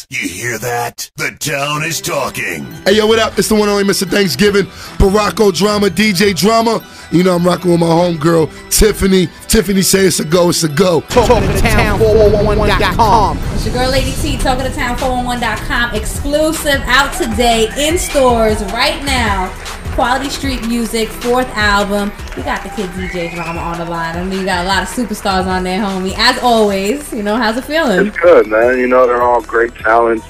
You hear that? The town is talking. Hey, yo, what up? It's the one and only Mr. Thanksgiving, Baracko Drama, DJ Drama. You know I'm rocking with my homegirl, Tiffany. Tiffany say it's a go, it's a go. TalkingTown411.com. It's your girl Lady T, TalkingTown411.com. Exclusive out today in stores right now. Quality Street Music, 4th album. We got the kid DJ Drama on the line. I mean, you got a lot of superstars on there, homie. As always, you know, how's it feeling? It's good, man. You know, they're all great talents.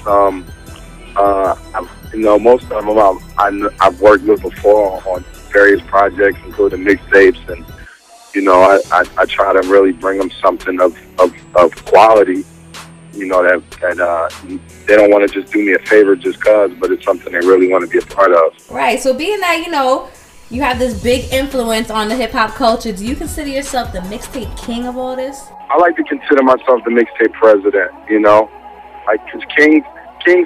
You know, most of them I've worked with before on various projects, including mixtapes, and you know, I try to really bring them something of quality. You know, that they don't want to just do me a favor just cause, but it's something they really want to be a part of. Right. So being that, you know, you have this big influence on the hip hop culture, do you consider yourself the mixtape king of all this? I like to consider myself the mixtape president. You know, like, cause Kings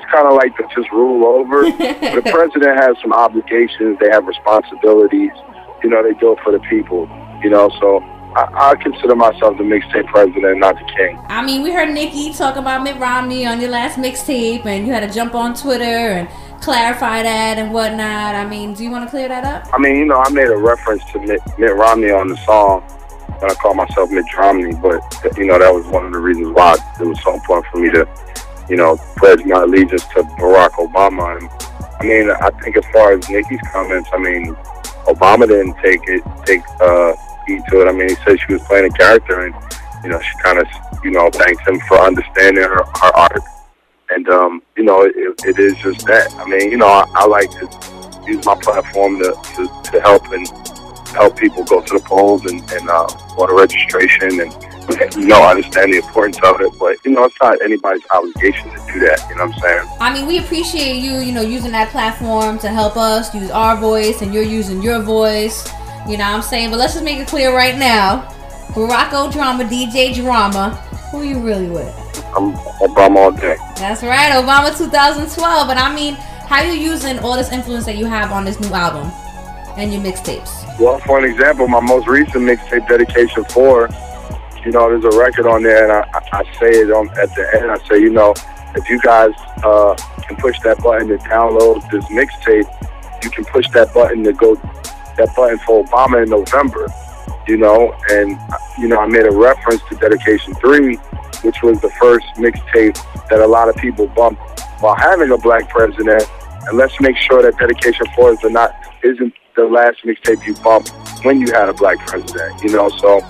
kind of like to just rule over. The president has some obligations. They have responsibilities. You know, they do it for the people. You know, so I consider myself the mixtape president, not the king. I mean, we heard Nicki talk about Mitt Romney on your last mixtape, and you had to jump on Twitter and clarify that and whatnot. I mean, do you want to clear that up? I mean, you know, I made a reference to Mitt Romney on the song when I called myself Mitt Romney, but, you know, that was one of the reasons why it was so important for me to, you know, pledge my allegiance to Barack Obama. And I mean, I think as far as Nicki's comments, I mean, Obama didn't take heed to it. I mean, he said she was playing a character, and you know, she kind of, you know, thanked him for understanding her art. And you know, it is just that. I mean, you know, I like to use my platform to help people go to the polls and voter registration, and you know, understand the importance of it. But you know, it's not anybody's obligation to do that. You know what I'm saying? I mean, we appreciate you know, using that platform to help us use our voice, and you're using your voice. You know what I'm saying? But let's just make it clear right now. Baracko Drama, DJ Drama, who you really with? I'm Obama all day. That's right, Obama 2012. But I mean, how you using all this influence that you have on this new album and your mixtapes? Well, for an example, my most recent mixtape, Dedication 4, you know, there's a record on there, and I say it at the end. I say, you know, if you guys can push that button to download this mixtape, you can push that button to go for Obama in November, you know. And you know, I made a reference to Dedication 3, which was the first mixtape that a lot of people bumped while having a black president. And let's make sure that Dedication 4 isn't the last mixtape you bumped when you had a black president, you know. So,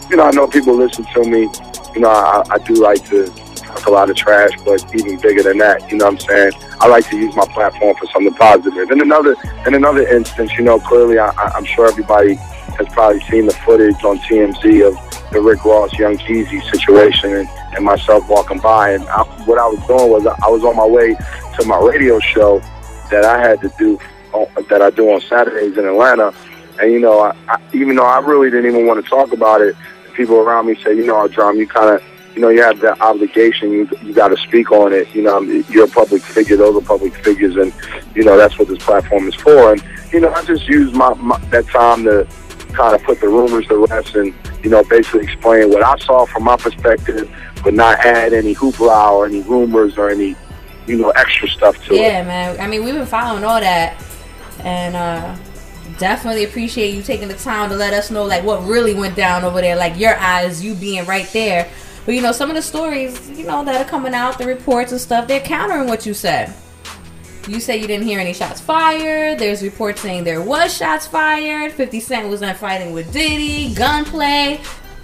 you know, I know people listen to me. You know, I do like to talk a lot of trash, but even bigger than that, you know what I'm saying? I like to use my platform for something positive. In another instance, you know, clearly I'm sure everybody has probably seen the footage on TMZ of the Rick Ross, Young Keezy situation, and myself walking by. And what I was doing was I was on my way to my radio show that I had to do, that I do on Saturdays in Atlanta. And, you know, even though I really didn't even want to talk about it, people around me say, you know, Drum, you kind of, you know, you have that obligation. You got to speak on it. You know, you're a public figure. Those are public figures, and you know that's what this platform is for. And you know, I just use that time to kind of put the rumors to rest, and you know, basically explain what I saw from my perspective, but not add any hoopla or any rumors or any, you know, extra stuff to it. Yeah, man. I mean, we've been following all that, and definitely appreciate you taking the time to let us know like what really went down over there, like your eyes, you being right there. But, you know, some of the stories, you know, that are coming out, the reports and stuff, they're countering what you said. You said you didn't hear any shots fired. There's reports saying there was shots fired. 50 Cent was in fighting with Diddy, gunplay.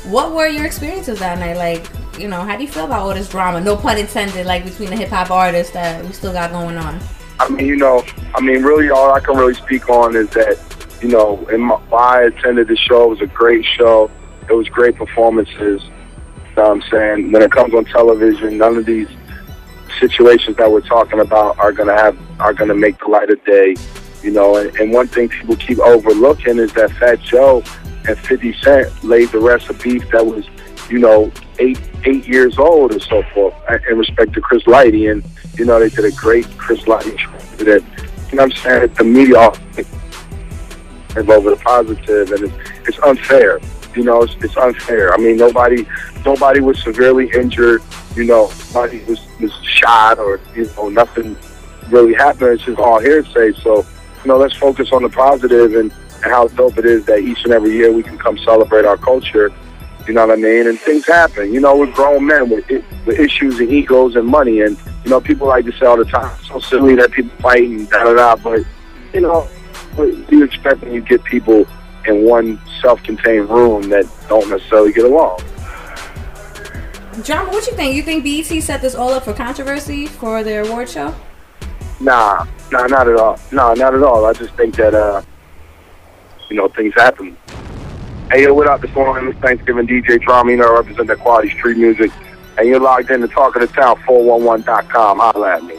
What were your experiences that night? Like, you know, how do you feel about all this drama? No pun intended, like, between the hip-hop artists that we still got going on. I mean, you know, really all I can really speak on is that, you know, I attended the show. It was a great show. It was great performances. You know what I'm saying? When it comes on television, none of these situations that we're talking about are gonna make the light of day, you know. And one thing people keep overlooking is that Fat Joe and 50 Cent laid the rest of beef that was, you know, eight years old and so forth, in respect to Chris Lighty. And you know, they did a great Chris Lighty that, you know what I'm saying, the media over the positive, and it's unfair. You know, it's unfair. I mean, nobody was severely injured. you know, money was shot or, you know, nothing really happened. It's just all hearsay. So, you know, let's focus on the positive and how dope it is that each and every year we can come celebrate our culture. You know what I mean? And things happen. You know, we're grown men with issues and egos and money. And, you know, people like to say all the time, it's so silly that people fight and da-da-da. But, you know, what do you expect when you get people in one self-contained room that don't necessarily get along? Drama, what you think? You think b.e.t. set this all up for controversy for their award show? Nah, not at all. No, not at all. I just think that, you know, things happen. Hey, yo, what up? This morning, it's Thanksgiving DJ Drama. You know, I represent that quality street music. And you're logged in to Talk of the Town, 411.com. Holla at me.